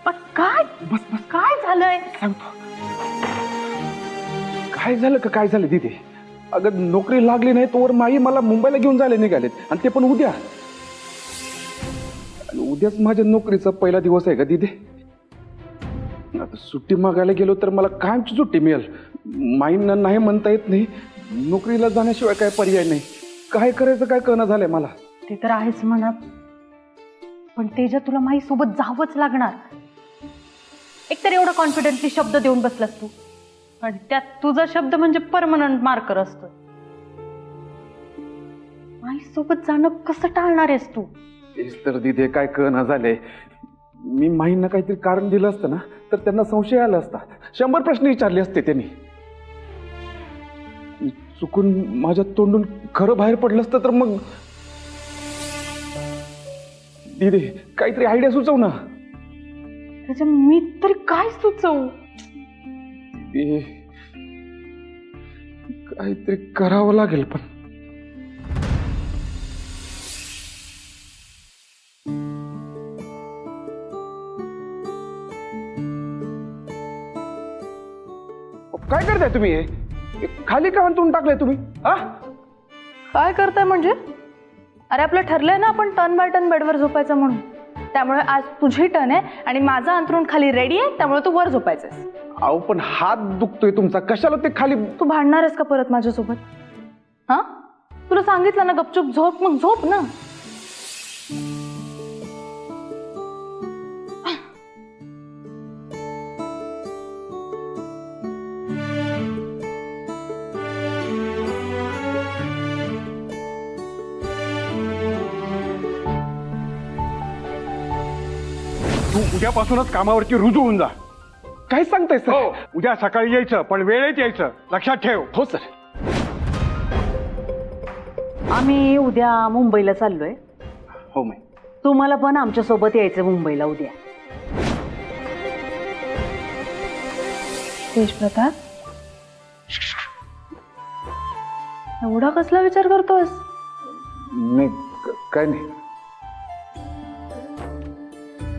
पण काय बस बस काय झालंय? सांगतो. काय झालं का काय झालं तिथे? अगं नोकरी लागली नाही तोवर माई मला मुंबईला घेऊन जायला निघालेत आणि ते पण उद्या. आणि उद्याच माझ्या नोकरीचा पहिला दिवस आहे का तिथे. आता सुट्टी मागायला गेलो तर मला कायमची सुट्टी मिळेल. माईंना नाही म्हणता येत नाही. नोकरीला जाण्याशिवाय काय पर्याय नाही. काय करायचं काय कळना झालंय मला. ते तर आहेच म्हणा, पण तेजा तुला माई सोबत जावंच लागणार. एकतर एवढा कॉन्फिडेंटली शब्द देऊन बसलास तू, आणि त्यात तुझा शब्द म्हणजे परमनंट मार्कर असतो. माई सोबत जाणं कसं टाळणार आहेस तू? तेच तर दिदे काय कळना झालंय. मी माईंना काहीतरी कारण दिलं असतं ना तर त्यांना संशय आला असता. 100 प्रश्न विचारले असते त्यांनी. चुकून माझ्या तोंडून खरं बाहेर पडलं असतं तर मग. दिदे काहीतरी आयडिया सुचव ना. त्याच्या मी तरी काय सुचवू? ते काहीतरी करावं लागेल पण. काय करताय तुम्ही? हे खाली का अंतरून टाकलंय तुम्ही? हा काय करताय म्हणजे? अरे आपलं ठरलंय ना आपण टर्न बाय टर्न बेडवर झोपायचं म्हणून. त्यामुळे आज तुझी टर्न आहे आणि माझं अंतरून खाली रेडी आहे, त्यामुळे तू वर झोपायचंस. अहो पण हात दुखतोय तुमचा. कशाला ते खाली? तू भांडणार आहेस का परत माझ्यासोबत? हा, तुला सांगितलं ना गपचूप झोप, मग झोप ना. तू उद्यापासूनच कामावरती रुजू होऊन जा. काय सांगताय सर? हो, उद्या सकाळी यायचं, पण वेळेत यायचं, लक्षात ठेव. हो सर. आम्ही उद्या मुंबईला चाललोय. हो माई. तुम्हाला पण आमच्या सोबत यायचं मुंबईला उद्या. तेजप्रताप, एवढा कसला विचार करतोस? नाही काय नाही.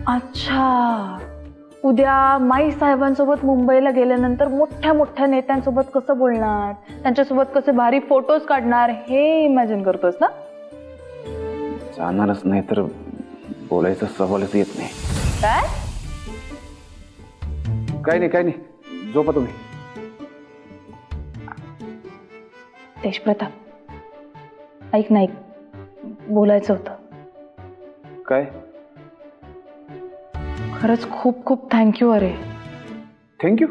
अच्छा, उद्या माई साहेबांसोबत मुंबईला गेल्यानंतर मोठ्या मोठ्या नेत्यांसोबत कसं बोलणार, त्यांच्यासोबत कसे भारी फोटोज काढणार हे इमॅजिन करतोस ना? जाणारच नाही तर बोलायचा सवालच येत नाही. काय? काय नाही काय नाही. झोपा तुम्ही. तेजप्रताप, ऐक ना, ऐक, बोलायचं होतं. काय? खरंच खूप खूप थँक्यू. अरे थँक्यू?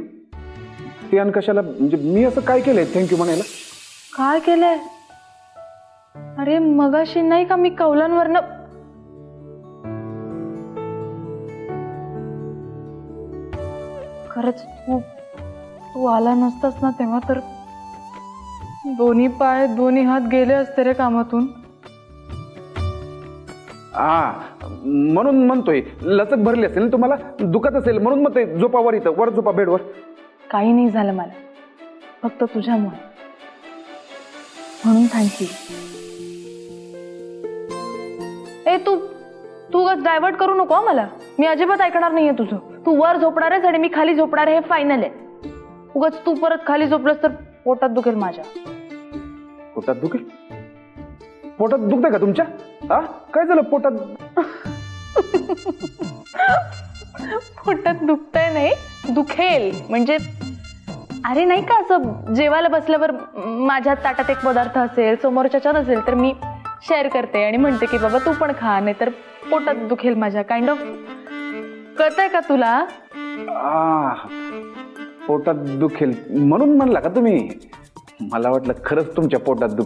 ते आणि कशाला? म्हणजे मी असं काय केलंय थँक्यू म्हणायला? काय केलंय? अरे मगाशी नाही का मी कौलांवरनं. खरंच तू तू आला नसतास ना तेव्हा तर दोन्ही पाय दोन्ही हात गेले असते रे कामातून. हा म्हणून म्हणतोय. लचक भरली असेल तुम्हाला, दुखत असेल म्हणून म्हणतोय झोपा वर. इथं वर झोपा बेडवर. काही नाही झालं मला, फक्त तुझ्यामुळे, म्हणून थँक्यू. ए तू तू डायव्हर्ट करू नको मला. मी अजिबात ऐकणार नाहीये तुझं. तू वर झोपणार आहेस आणि मी खाली झोपणार आहे, हे फायनल आहे. उगाच तू परत खाली झोपलंस तर पोटात दुखेल माझ्या. पोटात दुखेल? पोटात दुखतंय का तुमच्या? हा काय झालं पोटात? पोटात दुखतंय नाही, दुखेल म्हणजे. अरे नाही का, असं जेवायला बसल्यावर माझ्या ताटात एक पदार्थ असेल, समोरच्याच्या नसेल तर मी शेअर करते आणि म्हणते की बाबा तू पण खा, नाही तर पोटात दुखेल माझ्या. Kind of. कळतंय का तुला? पोटात दुखेल म्हणून म्हणला का तुम्ही? मला वाटलं खरंच तुमच्या पोटात दुख.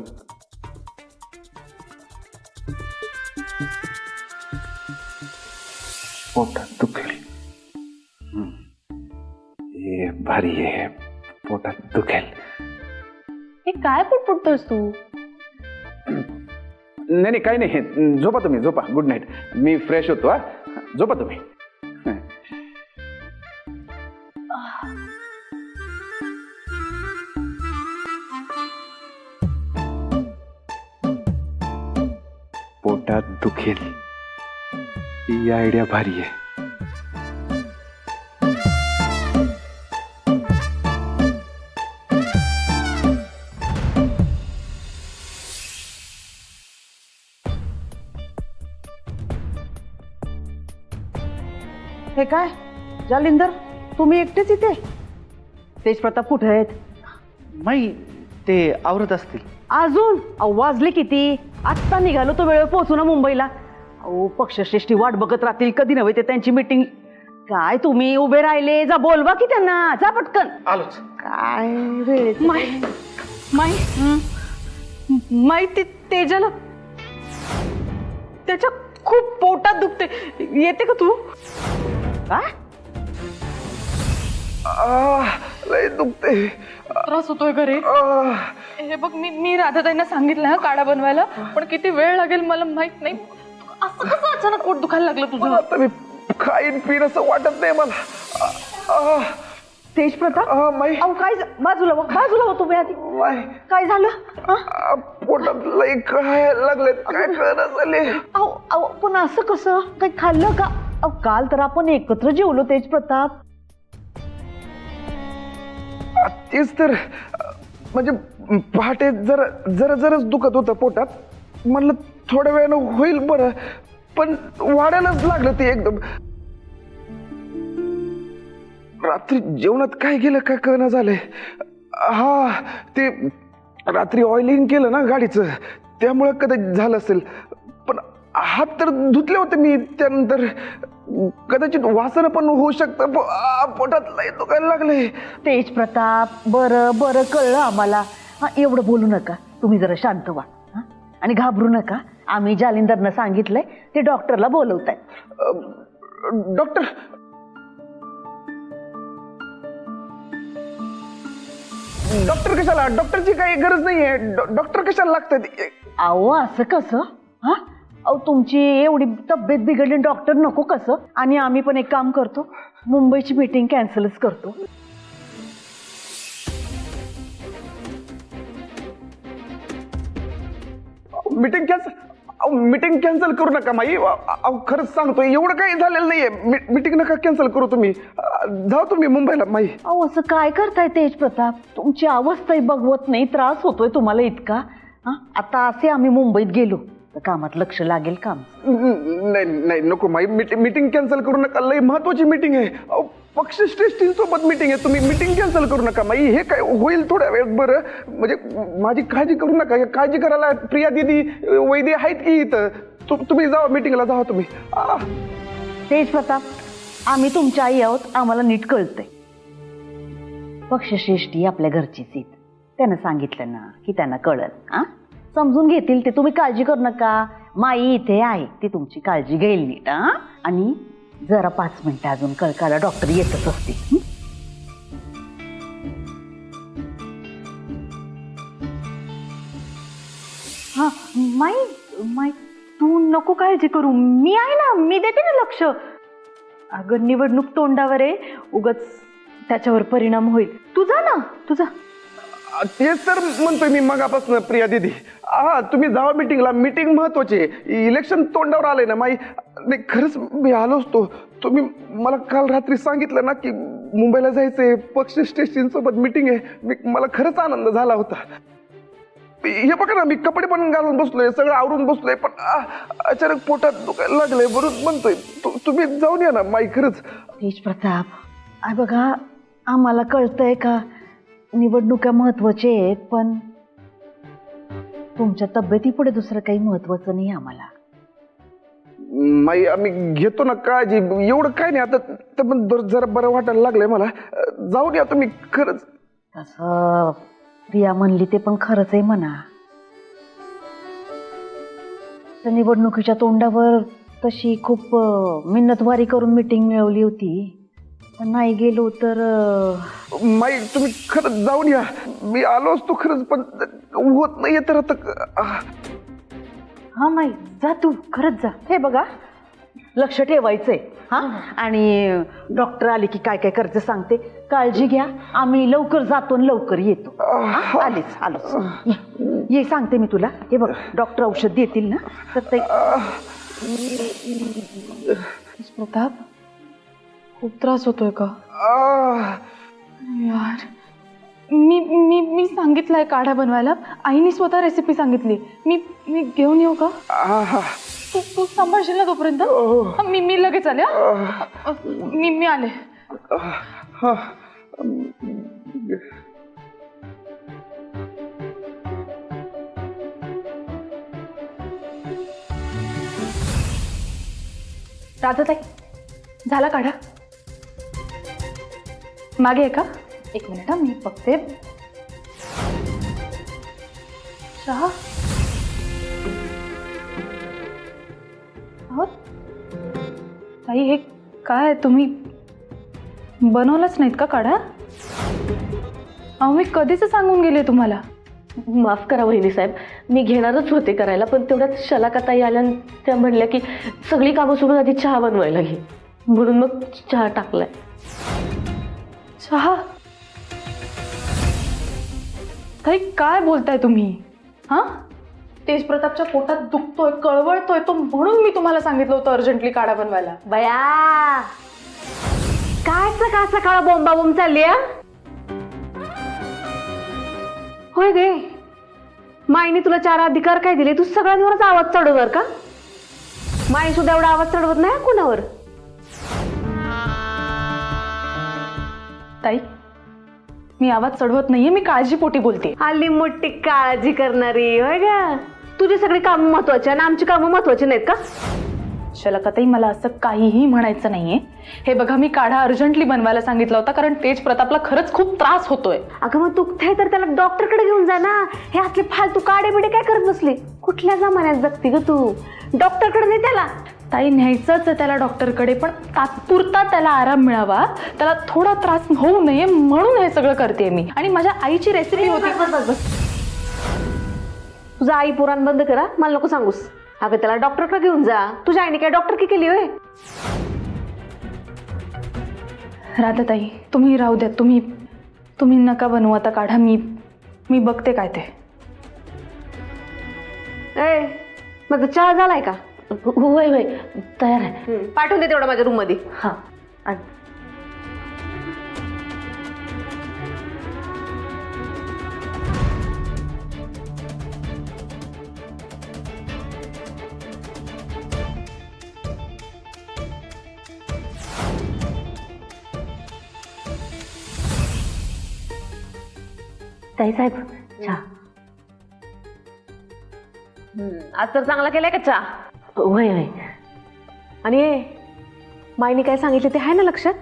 पोटात दुखेल. हे भारी आहे. पोटात दुखेल. हे काय पुटपुटतोस तू? नाही नाही काही नाही. झोपा तुम्ही, झोपा. Good night. मी फ्रेश होतो. हा झोपा तुम्ही. पोटात दुखेल ही आयडिया भारी आहे. हे काय जालिंदर, तुम्ही एकटेच इथे? तेज प्रताप कुठे आहेत? माई ते आवरत असतील. अजून अहो, वाजले किती? आत्ता निघालो तो वेळेवर पोहोचू ना मुंबईला. अहो पक्षश्रेष्ठी वाट बघत राहतील, कधी नव्हे ते त्यांची मीटिंग. काय तुम्ही उभे राहिले? जा बोलवा की त्यांना, जा पटकन. आलोच. काय वेळ माई तेजाला त्याच्या खूप पोटात दुखते, येते का तू? काय लय दुखते. त्रास होतोय घरी. हे बघ, मी राधाताईंना सांगितलं हा काढा बनवायला, पण किती वेळ लागेल मला माहित नाही. असं कसं अचानक पोट दुखायला लागलं तुझं? आता मी खाईन पिन असं वाटत नाही मला. तेज प्रताप, माई अहो काय बाजूला हो तुम्ही आधी. माई काय झालं? पोटात लय कळायला लागले, काय कळना झाले. अहो अहो पण असं कसं? काही खाल्लं का? अहो काल तर आपण एकत्र जेवलो तेज प्रताप. तेच तर, म्हणजे पहाटे जरा जरा जराच दुखत होतं पोटात. म्हणलं थोड्या वेळानं होईल बरं, पण वाढायलाच लागलं ते एकदम. रात्री जेवणात काय गेलं काय कळना झालंय. हा, ते रात्री ऑइलिंग केलं ना गाडीचं, त्यामुळं कदाचित झालं असेल. पण हात तर धुतले होते मी त्यानंतर. कदाचित वासनं पण होऊ शकतं. पोटात लय दुखायला लागले. तेज प्रताप, बरं बरं कळलं आम्हाला. हा, एवढं बोलू नका, तुम्ही जरा शांत व्हा. हा? आणि घाबरू नका. आम्ही जालिंदरनं सांगितलंय, ते डॉक्टरला बोलवताय. डॉक्टर, डॉक्टर कशाला? डॉक्टरची काही गरज नाहीये. डॉक्टर कशाला लागतात? अहो असं कसं? हा, अहो तुमची एवढी तब्येत बिघडली, डॉक्टर नको कसं? आणि आम्ही पण एक काम करतो, मुंबईची मीटिंग कॅन्सलच करतो. Meeting cancel? मीटिंग कॅन्सल करू नका माई. खरंच सांगतो, एवढं काही झालेलं नाहीये. मीटिंग नका कॅन्सल करू तुम्ही. जाऊ तुम्ही मुंबईला माई. अहो असं काय करताय तेज प्रताप? तुमची अवस्थाही बघवत नाही, त्रास होतोय तुम्हाला इतका. हा, आता असे आम्ही मुंबईत गेलो तर कामात लक्ष लागेल काम. नाही नाही, नको माई. मीटिंग कॅन्सल करू नका. लय महत्वाची मीटिंग आहे. पक्षश्रेष्ठींसोबत मीटिंग आहे. तुम्ही मीटिंग कॅन्सल करू नका माई. हे काय होईल थोड्या वेळात बरं. म्हणजे माझी काळजी करू नका. काळजी करायला प्रिया दिदी, वैद्य आहेत की इथं. तुम्ही जावा मीटिंगला, जावा तुम्ही. तेज प्रताप, आम्ही तुमच्या आई आहोत, आम्हाला नीट कळतंय. पक्षश्रेष्ठी आपल्या घरचीच आहेत. त्यानं सांगितलं ना की त्यांना कळलं. हा, समजून घेतील ते. तुम्ही काळजी करू नका. माई इथे आहे, ती तुमची काळजी घेईल नीट. हा, आणि जरा 5 मिनिटं अजून कळकाला डॉक्टर येतच असतील. हा, माई तू नको काळजी करू, मी आहे ना, मी देते ना लक्ष. अगं निवडणूक तोंडावर आहे, उगाच त्याच्यावर परिणाम होईल. तू जा ना, तुझा. तेच तर म्हणतोय मी मगापासून प्रिया दिदी. तुम्ही जावा मीटिंगला. मीटिंग महत्वाची आहे. इलेक्शन तोंडावर आलंय ना माई. नाही खरंच मी आलो असतो. तुम्ही मला काल रात्री सांगितलं ना की मुंबईला जायचंय, पक्षश्रेष्ठींसोबत मीटिंग आहे. मला खरंच आनंद झाला होता. हे बघा ना, मी कपडे पण घालून बसलोय, सगळं आवरून बसलोय, पण अचानक पोटात दुखायला लागलंय. बरोबर म्हणतोय. तुम्ही जाऊन या ना माई. खरंच. तेज प्रताप, बघा आम्हाला कळतंय का निवडणुका महत्वाच्या आहेत, पण तुमच्या तब्येतीपुढे दुसरं काही महत्वाचं नाही आम्हाला. माई आम्ही घेतो ना काळजी. एवढं काय नाही. आता तर पण जरा बरं वाटायला लागलंय मला. जाऊन या तुम्ही. खरंच. तसं प्रिया म्हणली ते पण खरंच आहे म्हणा. तर निवडणुकीच्या तोंडावर तशी खूप मिन्नतवारी करून मीटिंग मिळवली होती, पण नाही गेलो तर. माई तुम्ही खरंच जाऊन या. मी आलो असतो खरंच, पण होत नाहीये तर आता. हा माई, जा तू, खरंच जा. हे बघा, लक्ष ठेवायचंय. हा, आणि डॉक्टर आले की काय काय करायचं सांगते. काळजी घ्या. आम्ही लवकर जातो आणि लवकर येतो. आलोच. ये सांगते मी तुला. हे बघ, डॉक्टर औषध देतील ना तर ते. प्रताप, खूप त्रास होतोय का यार? मी सांगितलंय काढा बनवायला. आईने स्वतः रेसिपी सांगितली. मी घेऊन येऊ का? तू सांभाळशील ना तोपर्यंत? मी लगेच आले. मी आले. हा राधाताई, झाला काढा? मागे आहे का? एक मिनिट हा, मी बघते. चहा अहो ताई, हे काय तुम्ही बनवलंच नाहीत का काढा? अहो मी कधीच सांगून गेले तुम्हाला. माफ करा वहिनी साहेब, मी घेणारच होते करायला, पण तेवढ्यात शलाकाताई आल्या आणि त्या म्हणल्या की सगळी कामं सोडून आधी चहा बनवायला घे, म्हणून मग चहा टाकलाय. चहा? ताई काय बोलताय तुम्ही? हा, तेज प्रतापच्या पोटात दुखतोय, कळवळतोय तो, म्हणून मी तुम्हाला सांगितलं होतं अर्जंटली काढा बनवायला. बया, काय सकाळ सकाळ बोंबाबोंब चालली आहे? होय गे, माईने तुला 4 अधिकार काय दिले? तू सगळ्यांवरच आवाज चढवणार का? माई सुद्धा एवढा आवाज चढवत नाही कोणावर. ताई, मी आवाज चढवत नाहीये, मी काळजीपोटी बोलते. आली मोठी काळजी करणारी, होय ग? तुझी सगळी कामं महत्वाची आणि आमची कामं महत्वाची नाहीत का? शलाकाताई, मला असं काहीही म्हणायचं नाहीये. हे बघा, मी काढा अर्जंटली बनवायला सांगितला होता कारण तेज प्रतापला खरंच खूप त्रास होतोय. अगं मग दुखतंय तर त्याला डॉक्टरकडे घेऊन जा ना. हे असले फालतू काडे बिडे काय करत बसली? कुठल्या जमान्यात जगती ग तू? डॉक्टरकडे नाही त्याला. ताई, न्यायचंच आहे त्याला डॉक्टरकडे, पण तात्पुरता त्याला आराम मिळावा, त्याला थोडा त्रास होऊ नये म्हणून हे सगळं करते मी. आणि माझ्या आईची रेसिपी होती. बस. तुझा आई पुराण बंद करा, मला नको सांगूस. अगं त्याला डॉक्टरकडे घेऊन जा. तुझ्या आईने काय डॉक्टर की केली होय? राधाताई, तुम्ही राहू द्या. तुम्ही नका बनवू आता काढा. मी बघते काय ते. ए, माझा चहा झालाय का? होय होय, तयार आहे. पाठवून दे तेवढं माझ्या रूम मध्ये. हा. ताई साहेब, चहा. आज तर चांगला केलाय का चहा? होय होय. आणि माईने काय सांगितलं ते आहे ना लक्षात?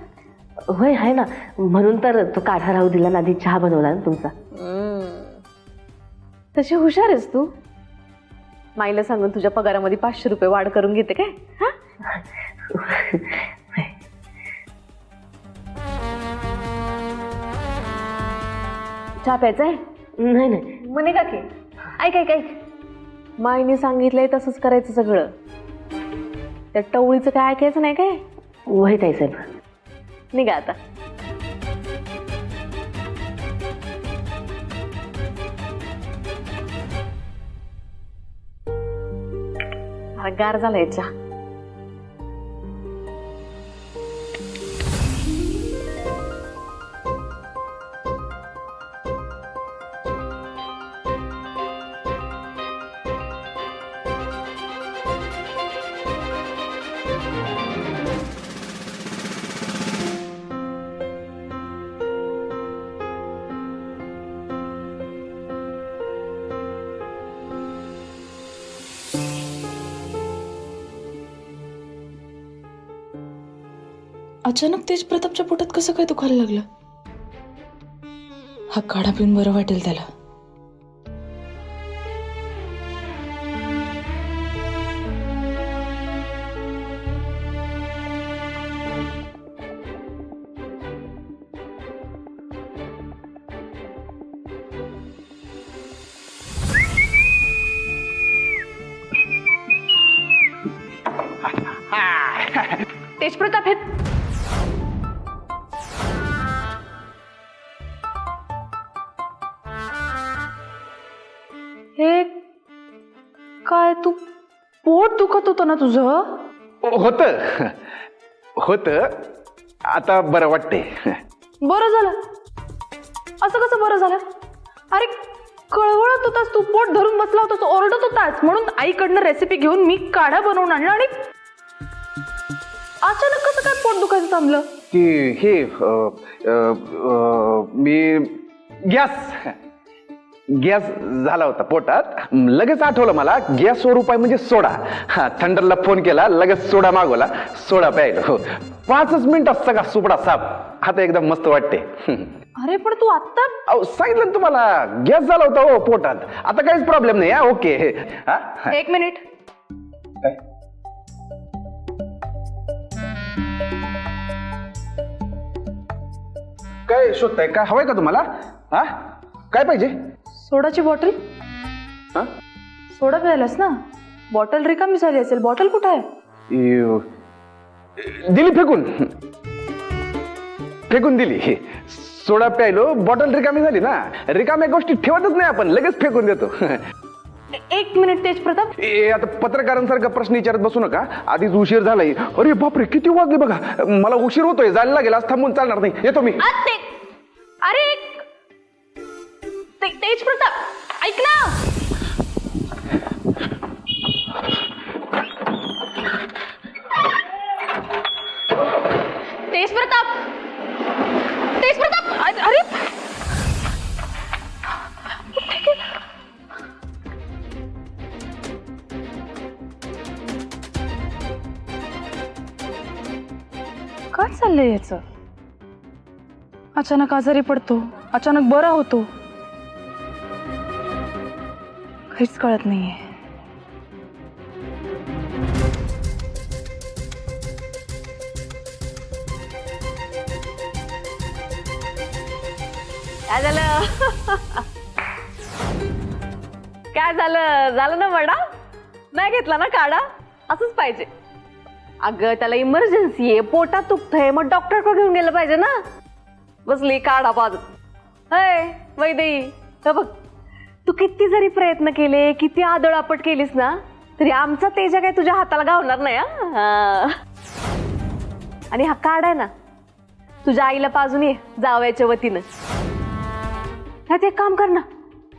होय आहे ना, म्हणून तर तो काढा राहू दिला ना, आधी चहा बनवला ना तुमचा. तशी हुशार आहेस तू. माईला सांगून तुझ्या पगारामध्ये 500 रुपये वाढ करून घेते काय? हा, चहा प्यायचा आहे? नाही नाही, म्हणे का की ऐक ऐक ऐक, माईने सांगितलंय तसंच करायचं सगळं. त्या टवळीचं काय ऐकायचं नाही काय? वय ताई साहेब, निघा आता. गार झालाय चहा. अचानक तेज प्रतापच्या पोटात कसं काय दुखायला लागलं? हा काढा पिऊन बरं वाटेल त्याला. तेज प्रताप, हे काय, तू पोट दुखत होतं ना तुझं? होत आता बरं वाटते. बरं झालं. असं कसं बरं झालं? अरे कळवळत होतास तू, पोट धरून बसला होतास, ओरडत होतास, म्हणून आईकडनं रेसिपी घेऊन मी काढा बनवून आणला. आणि अचानक कसं काय पोट दुखायचं थांबलं? की हे मी गॅस झाला होता पोटात. लगेच आठवलं मला, गॅसवर उपाय म्हणजे सोडा. हा, थंडरला फोन केला, लगेच सोडा मागवला, सोडा प्यायलो. हो, 5 मिनिटात सगळा सुपडा साफ. आता एकदम मस्त वाटते. अरे पण तू आत्ता अहो, सांगितलं ना तुम्हाला, गॅस झाला होता हो पोटात. आता काहीच प्रॉब्लेम नाही. ओके. हा, 1 मिनिट. काय? काय शोधताय? काय हवंय का तुम्हाला? हा, काय पाहिजे? सोडाची बॉटल. हा? सोडा प्यायलास ना, बॉटल रिकामी झाली असेल. बॉटल कुठं आहे? दिली फेकून. फेकून दिली. सोडा प्यायलो, बॉटल रिकामी झाली ना. रिकाम्या गोष्टी ठेवतच नाही आपण, लगेच फेकून देतो. 1 मिनिट तेज प्रताप. आता पत्रकारांसारखा प्रश्न विचारत बसू नका. आधीच उशीर झालाय. अरे बापरे, किती वाजले बघा. मला उशीर होतोय, जायला लागेल. आज थांबून चालणार नाही. येतो मी. अरे तेज प्रताप ऐक ना. तेज प्रताप, तेज प्रताप. अरे काय चाललंय याचं? अचानक आजारी पडतो, अचानक बरा होतो, काहीच कळत नाहीये. काय झालं? काय झालं? झालं ना वडा? नाही घेतला ना काढा? असंच पाहिजे. अगं त्याला इमर्जन्सी आहे, पोटात दुखतंय, मग डॉक्टरकडे घेऊन गेलं पाहिजे ना. बसली काढा पाजत. हय वैदेही, हे बघ, तू किती जरी प्रयत्न केले, किती आदळआपट केलीस ना, तरी आमचा तेजा काय तुझ्या हाताला गावणार नाही. हा. आणि हा काढा आहे ना, तुझ्या आईला पाजून ये जावयाच्या वतीनं. नाही ते काम कर ना,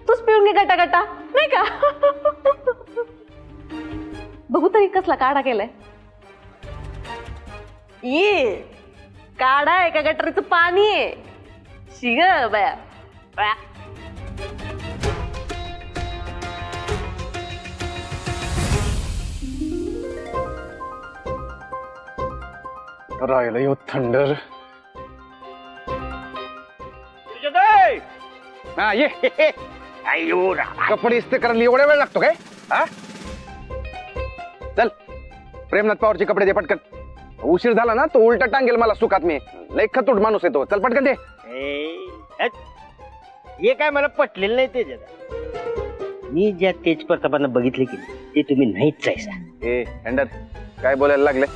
तूच पिऊन घे गटा गटा, नाही का? बघू तरी कसला काढा केलाय. ये काढा आहे का गटरीचं पाणी आहे? शिग बया बया. राहिलं यो थंडर. हा, ये. कपडे इस्त्री करायला एवढा वेळ लागतो काय? हा, चल प्रेमनाथ पवारचे कपडे दे पटकन. उशीर झाला ना तो उलटा टांगेल मला सुखात. मी लय खतूट माणूस येतो. चल पटकन दे. हे काय मला पटलेलं नाही ते जरा. मी ज्या तेज प्रतापांना बघितले की ते तुम्ही नाहीच जायचा. ए हँडर, काय बोलायला लागले?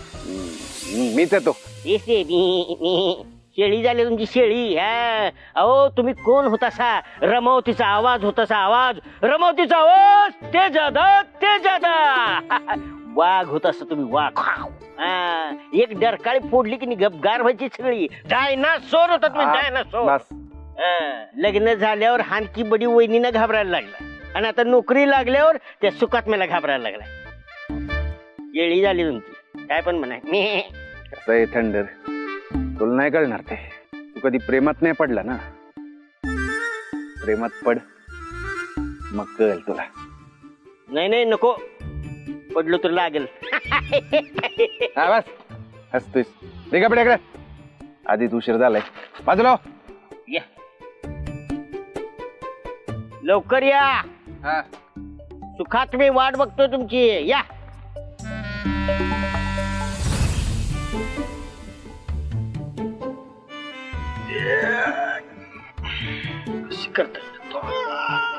मीच येतो. शेळी झाली तुमची शेळी. हा, अहो तुम्ही कोण होतासा? रमावतीचा आवाज होतासा. आवाज, रमावतीचा आवाज. ते जादा वाघ होतासा तुम्ही, वाघ. हा, एक डरकाळी फोडली की गपगार व्हायची सगळी. डायनासोर होता तुम्ही, डायनासोर. बस. लग्न झाल्यावर हानकी बडी वहिनीनं घाबरायला लागला, आणि आता नोकरी लागल्यावर त्या सुकात्म्याला घाबरायला लागला. शेळी झाली तुमची, काय पण म्हणा. कसं आहे थंडर, तुला नाही कळणार ते. तू कधी प्रेमात नाही पडला ना. प्रेमात पड, मग कळेल तुला. नाही नको, पडलो तर लागेल. हा बस, हसतोयस. दे कपड्याकडे. आधीच उशीर झालाय. बाजूला या, लवकर या. हा. सुखात मी वाट बघतो तुमची. या.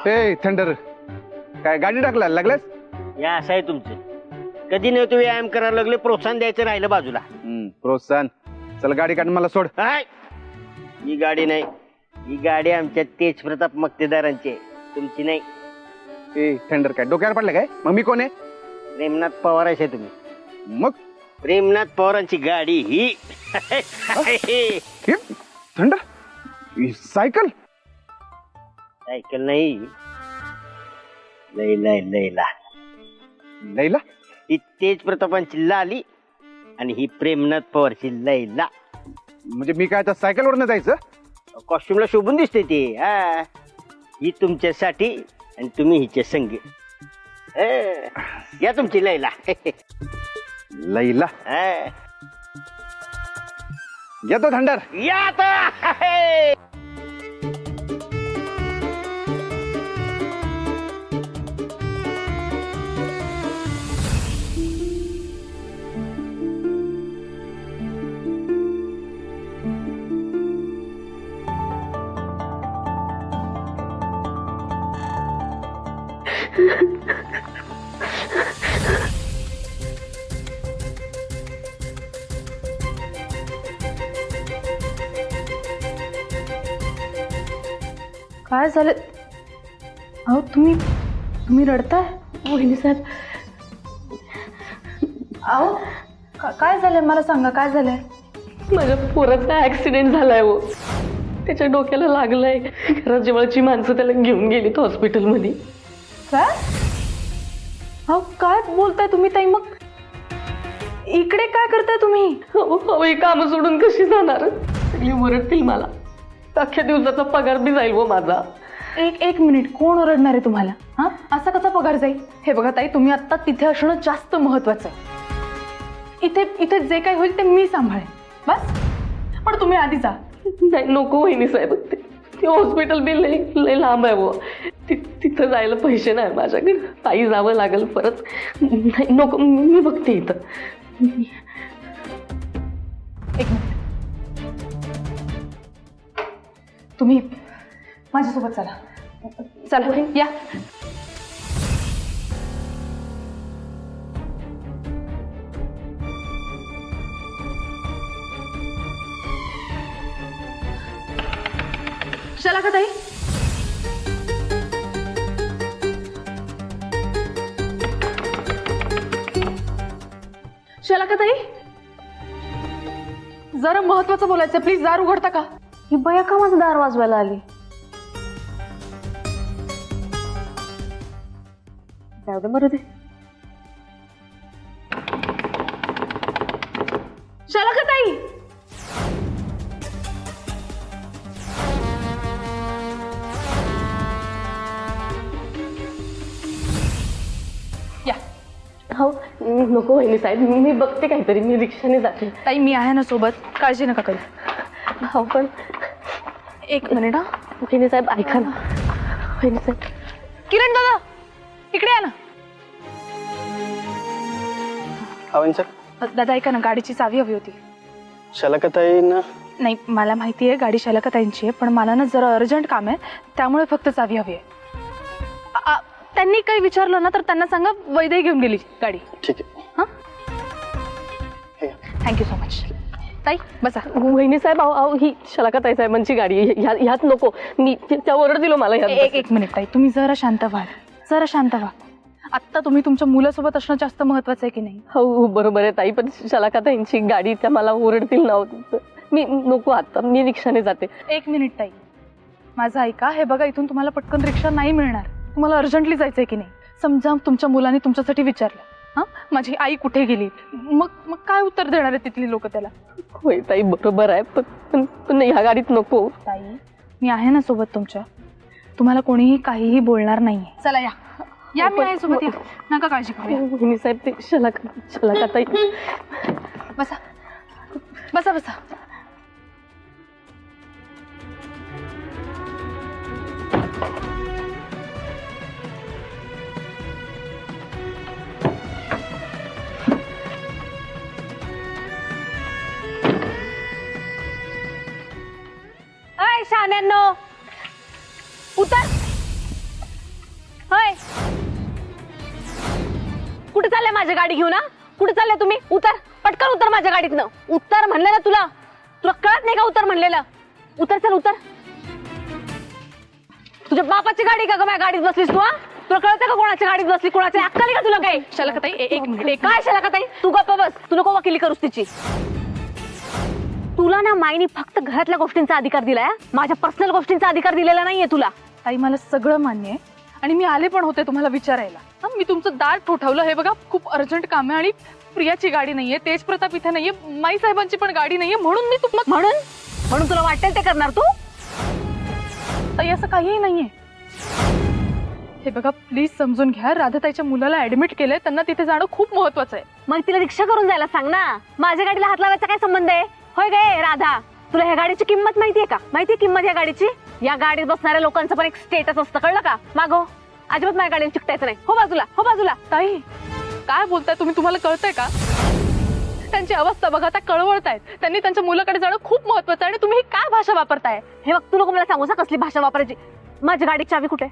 हे थंडर, काय गाडी टाकला लागलास? या असं आहे तुमचं. कधी नाही तुम्ही व्यायाम करायला लागले, प्रोत्साहन द्यायचं राहिलं बाजूला. प्रोत्साहन. चल गाडी काढ, मला सोड. हाय, ही गाडी नाही, ही गाडी आमच्या तेज प्रताप मक्तेदारांची आहे, तुमची नाही. ए थंडर, काय डोक्यावर पडलं काय? मग मी कोण आहे? प्रेमनाथ पवार आहे तुम्ही. मग प्रेमनाथ पवारांची गाडी ही. हे थंडर, ही सायकल. सायकल नाही, लैला. लैला? ही तेज प्रतापांची लाली आणि ही प्रेमनाथ पवारची लैला. म्हणजे मी काय आता सायकलवरनं जायचं? कॉस्ट्युमला शोभून दिसते ती. हा, ही तुमच्यासाठी आणि तुम्ही हिच्या संगी. या तुमची लैला. लैला हा. येतो थंडर. या आता. काय झालं? अहो तुम्ही रडताय? वहिनी साहेब, अहो काय झालंय मला सांगा, काय झालंय? माझ्या पोराचा ऍक्सिडेंट झालाय हो. त्याच्या डोक्याला लागलंय. घरात जवळची माणसं त्याला घेऊन गेलीत हॉस्पिटलमध्ये. काय? अहो काय बोलताय तुम्ही ताई? मग इकडे काय करताय तुम्ही? अहो ही कामं सोडून कशी जाणार? सगळी ओरडतील मला. अख्ख्या दिवसाचा पगार बी जाईल हो माझा. एक मिनिट, कोण ओरडणार आहे तुम्हाला? हा, असा कसा पगार जाईल? हे बघा ताई, तुम्ही आता तिथे असणं जास्त महत्वाचं आहे. इथे जे काही होईल ते मी सांभाळेन, बस. पण तुम्ही आधी जा. नाही नको वहिनी साहेब, ते हॉस्पिटल बी लय लांब आहे हो. तिथं जायला पैसे नाही माझ्याकडे. पायी जावं लागेल परत. नाही नको, मी बघते इथं. एक मिनिट, तुम्ही माझ्यासोबत चला. चला या. चला का ताई? चला का ताई? जरा महत्वाचं बोलायचं, प्लीज. दार उघडता का? ही बया का माझं दार वाजवायला आली? जाऊ दे, मरू दे. चला का ताई? या. हो नको वहिनी साहेब, मी बघते काहीतरी. मी रिक्षाने जाते. ताई मी आहे ना सोबत, काळजी नका करू. हो पण एक मिनिट. हा वहिनी साहेब ऐका ना. वहिनी साहेब, किरण दादा इकडे या ना. दादा ऐका ना, गाडीची चावी हवी होती. शलाकाताई ना? नाही, मला माहिती आहे गाडी शलाकाताईंची आहे, पण मला ना जरा अर्जंट काम आहे, त्यामुळे फक्त चावी हवी आहे. त्यांनी काही विचारलं ना तर त्यांना सांगा वैदेही घेऊन गेली गाडी. ठीक आहे. हां, थँक्यू सो मच. ताई बसा. वहिनी साहेब, अहो ही शलाकाताई साहेबांची गाडी आहे. ह्यात नको. मी त्या ऑर्डर दिलो मला ह्यात. एक मिनिट ताई, तुम्ही जरा शांत व्हा. जरा शांत व्हा. आत्ता तुम्ही तुमच्या मुलासोबत असणं जास्त महत्वाचं आहे की नाही? हो बरोबर आहे ताई, पण शलाकाताईंची गाडी त्या मला ओरडतील ना. मी नको, आता मी रिक्षाने जाते. एक मिनिट ताई, माझं ऐका. हे बघा, इथून तुम्हाला पटकन रिक्षा नाही मिळणार. तुम्हाला अर्जंटली जायचं आहे की नाही? समजा तुमच्या मुलाने तुमच्यासाठी विचारलं, हां माझी आई कुठे गेली, मग काय उत्तर देणार आहे तिथली लोक त्याला? होय ताई, बरोबर आहे, पण ह्या गाडीत नको. ताई मी आहे ना सोबत तुमच्या. तुम्हाला कोणीही काहीही बोलणार नाहीये. चला या या, मी आहे सोबत. या, नका काळजी करू. वहिनी साहेब, ते शलाकाताई. बसा बसा बसा. शान्यांनो उतर. होय, कुठे चाललंय माझ्या गाडी घेऊन? कुठे चाललंय तुम्ही? उतर पटकन, उतर माझ्या गाडीतनं. उतर म्हणलं ना तुला. कळत नाही का उतर म्हणलेलं? उतर, चल उतर. तुझ्या बापाची गाडी का ग माझ्या गाडीत बसलीस तू? तुला कळतं का कोणाच्या गाडीत बसली, कोणाची अक्कल का तुला? काही शलाकाताई एक मिनिट. काय शलाकाताई? तू गप्प बस. तू नको वकिली करूस तिची. तुला ना माईने फक्त घरातल्या गोष्टींचा अधिकार दिलाय, माझ्या पर्सनल गोष्टींचा अधिकार दिलेला नाहीये तुला. ताई मला सगळं मान्य आहे आणि मी आले पण होते तुम्हाला विचारायला. मी तुमचं दार ठोठावलं. हे बघा, खूप अर्जंट काम आहे आणि प्रियाची गाडी नाहीये, तेज प्रताप इथे नाहीये, माई साहेबांची पण गाडी नाहीये, म्हणून मी तुम्हाला म्हणून तुला वाटेल ते करणार तू? ताई असं काहीही नाहीये. हे बघा प्लीज समजून घ्या, राधाताईच्या मुलाला ऍडमिट केलंय, त्यांना तिथे जाणं खूप महत्वाचं आहे. मग तिला रिक्षा करून जायला सांग ना. माझ्या गाडीला हात लावायचा काय संबंध आहे? होय गे राधा, तुला ह्या गाडीची किंमत माहितीये का? माहितीये किंमत या गाडीची? या गाडीत बसणाऱ्या लोकांचं पण एक स्टेटस असतं, कळलं का? मागो, अजिबात माझ्या गाडीला चिकटायचं नाही. हो बाजूला, हो बाजूला. ताई काय बोलताय तुम्ही? तुम्हाला कळतंय का? त्यांची अवस्था बघा, त्या कळवळतायत. त्यांनी त्यांच्या मुलाकडे जाणं खूप महत्वाचं आहे आणि तुम्ही ही काय भाषा वापरताय? हे बघ, तू नको मला सांगू कसली भाषा वापरायची. माझ्या गाडीची चावी कुठे?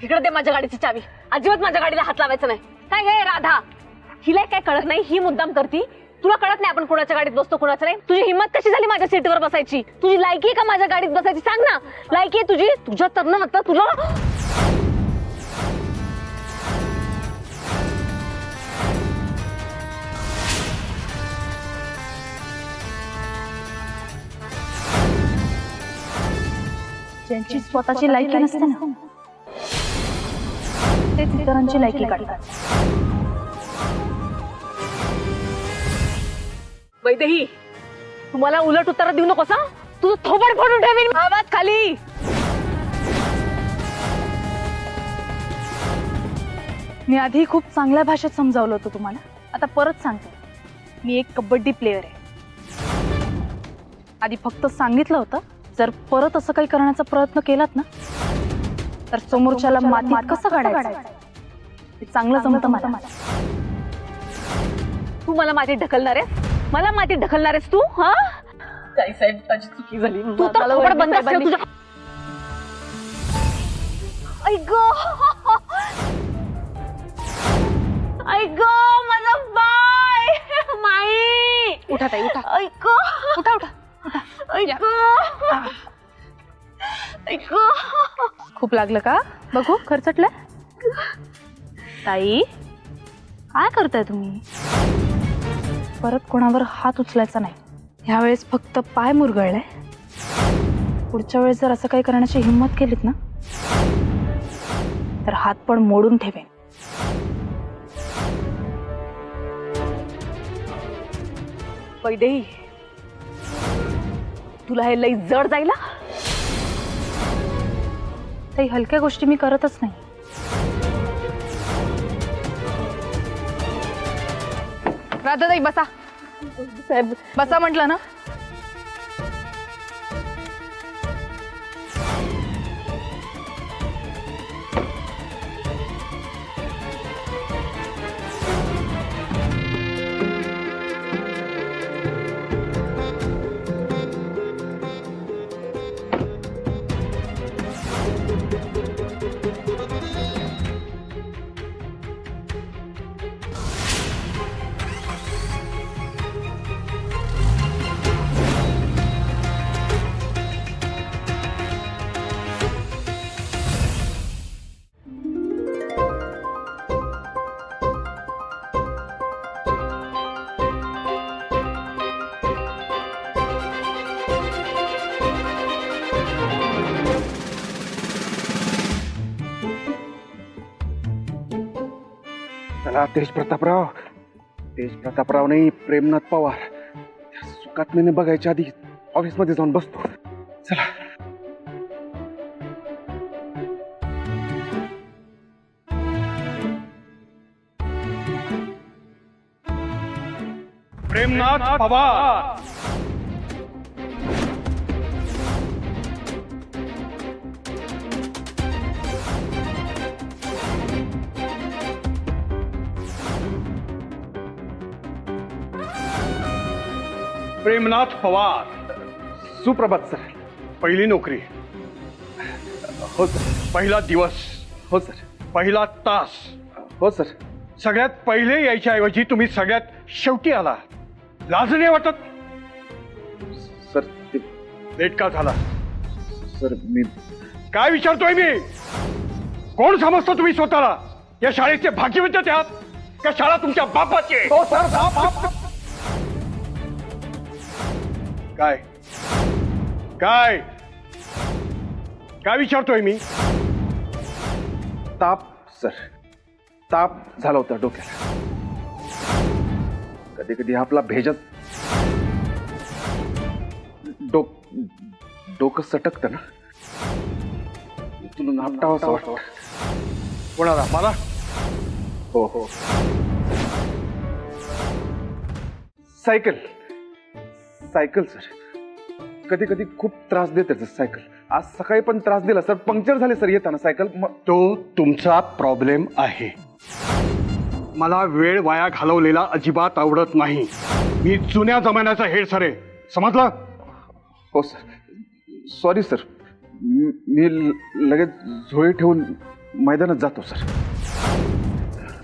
इकडे दे माझ्या गाडीची चावी. अजिबात माझ्या गाडीला हात लावायचं नाही. काय गे राधा, हिला काय कळत नाही? ही मुद्दाम करती. तुला कळत नाही आपण कोणाच्या गाडीत बसतो कोणाचं नाही? तुझी हिंमत कशी झाली माझ्या सीटवर बसायची? तुझी लायकी आहे का माझ्या गाडीत बसायची? सांग ना, लायकी आहे तुझी? तुझ्या तर ना आता तुला ज्यांची स्वतःची लायकी नसते ना, ते इतरांची लायकी काढतात. वैदेही, तुम्हाला उलट उत्तर देऊ नकोस हा. तुझं थोबड फोडून ठेवीन. आवाज खाली. मी आधी खूप चांगल्या भाषेत समजावलं होतं तुम्हाला, आता परत सांगते. मी एक कबड्डी प्लेअर आहे. आधी फक्त सांगितलं होतं, जर परत असं काही करण्याचा प्रयत्न केलात ना, तर समोरच्याला मातीत कसं काढायचं हे चांगलं जमतं मला. तू मला मातीत ढकलणार आहेस? मला मातीत ढकलणार आहेस तू? हा साहेब, त्याची चुकी झाली. तू तर थोबड बंद ठेव तुझं. ऐक ऐक माझा बाय माई. उठा ताई, उठा. ऐक उठा उठा. ऐक ऐक. खूप लागलं का? बघू खरचटलंय. ताई काय करताय तुम्ही? परत कोणावर हात उचलायचा नाही. ह्यावेळेस फक्त पाय मुरगळलाय. पुढच्या वेळेस जर असं काही करण्याची हिंमत केलीत ना, तर हात पण मोडून ठेवेन. वैदेही, तुला हे लई जड जाईल. काही हलक्या गोष्टी मी करतच नाही. राधाताई बसा. साहेब बसा म्हटलं ना. चला तेज प्रतापराव नाही, प्रेमनाथ पवार. त्या सुकात्मीने बघायच्या आधी ऑफिसमध्ये जाऊन बसतो. चला. प्रेमनाथ पवार. प्रेमनाथ पवार. सुप्रभात सर. पहिली नोकरी, हो सर. पहिला दिवस, हो सर. पहिला तास. हो सर. सगळ्यात पहिले यायच्या ऐवजी तुम्ही सगळ्यात शेवटी आला. लाज नाही वाटत? सर ते लेट का झाला? सर मी काय विचारतोय मी? कोण समजतो तुम्ही स्वतःला? या शाळेचे भाग्यविद्यार्थी आहात का शाळा तुमच्या बापाची? हो सर. बाप. काय काय काय विचारतोय मी? ताप सर, ताप झाला होता डोक्याला. कधी कधी आपला भेजच डोकं सटकतं ना, तुला नापटावं असं वाटतं. कोणाला? मला? हो हो. सायकल सर, कधी कधी खूप त्रास देते सायकल. आज सकाळी पण त्रास दिला सर, पंक्चर झाले सर येताना सायकल. तो तुमचा प्रॉब्लेम आहे. मला वेळ वाया घालवलेला अजिबात आवडत नाही. मी जुन्या जमान्याचा हेड सर आहे, समजलं? हो सर, सॉरी सर. मी लगेच झोळी ठेवून मैदानात जातो सर.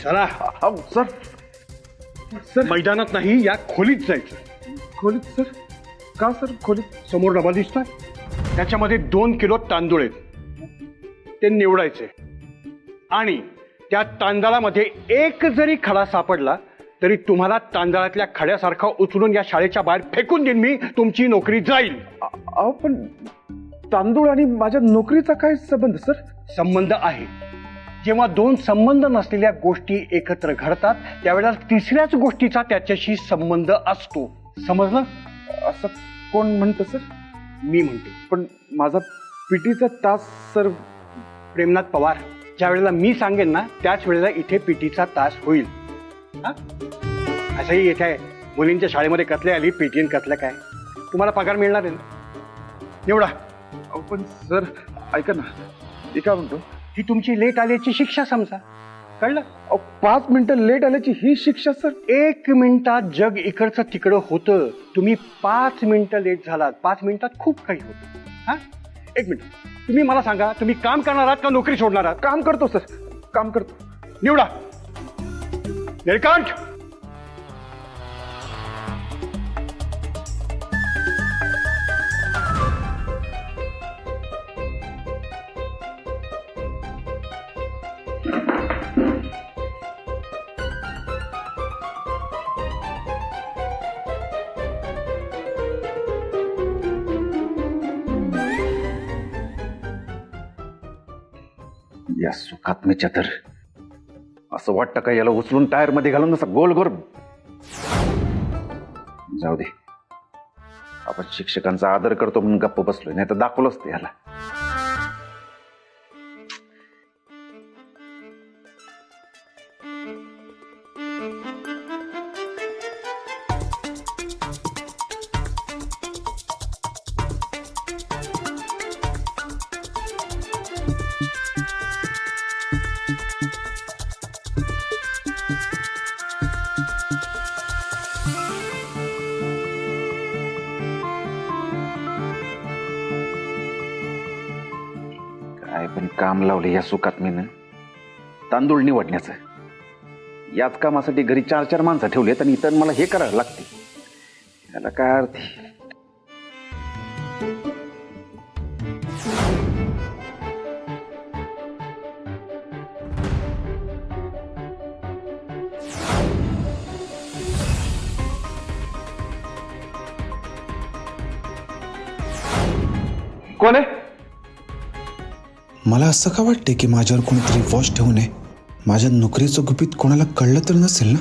चला. सर मैदानात नाही, या खोलीत जायचं. खोलीत सर? का सर खोलीत? समोर डबा दिसतोय, त्याच्यामध्ये 2 किलो तांदूळ आहेत, ते निवडायचे. आणि त्या तांदळामध्ये एक जरी खडा सापडला तरी तुम्हाला तांदळातल्या खड्यासारखा उचलून या शाळेच्या बाहेर फेकून देईन मी. तुमची नोकरी जाईल. अहो पण तांदूळ आणि माझ्या नोकरीचा काय संबंध सर? संबंध आहे. जेव्हा 2 संबंध नसलेल्या गोष्टी एकत्र घडतात त्यावेळेला तिसऱ्याच गोष्टीचा त्याच्याशी संबंध असतो, समजलं? असं कोण म्हणतं सर? मी म्हणतो. पण माझा पीटीचा तास सर. प्रेमनाथ पवार, ज्या वेळेला मी सांगेन ना त्याच वेळेला इथे पीटीचा तास होईल. हा, असंही येत आहे. मुलींच्या शाळेमध्ये कथले आली, पीटीएन कथलं काय, तुम्हाला पगार मिळणार आहे ना? निवडा. अहो पण सर ऐका ना, मी काय म्हणतो, ही तुमची लेट आल्याची शिक्षा समजा, कळलं? अहो 5 मिनिटं लेट आल्याची ही शिक्षा सर? 1 मिनिटात जग इकडचं तिकडं होतं. तुम्ही 5 मिनिटं लेट झालात. 5 मिनिटात खूप काही होतं. हा, 1 मिनिट. तुम्ही मला सांगा, तुम्ही काम करणार आहात का नोकरी सोडणार आहात? काम करतो सर, काम करतो. निवडा. निळकांठ. या सुखात मी चतर. असं वाटतं का याला उचलून टायर मध्ये घालून असं गोल गोल. जाऊ दे, आपण शिक्षकांचा आदर करतो म्हणून गप्प बसलोय, नाही तर दाखवलंच ते याला. काय पण काम लावले या सुखात मीनं, तांदूळ निवडण्याचं. याच कामासाठी घरी 4-4 माणसं ठेवलेत आणि इतर मला हे करायला लागते. याला काय अर्थ? कोण आहे? मला असं का वाटते की माझ्यावर कोणीतरी वॉच ठेवू नये. माझ्या नोकरीचं गुपित कोणाला कळलं तर नसेल ना?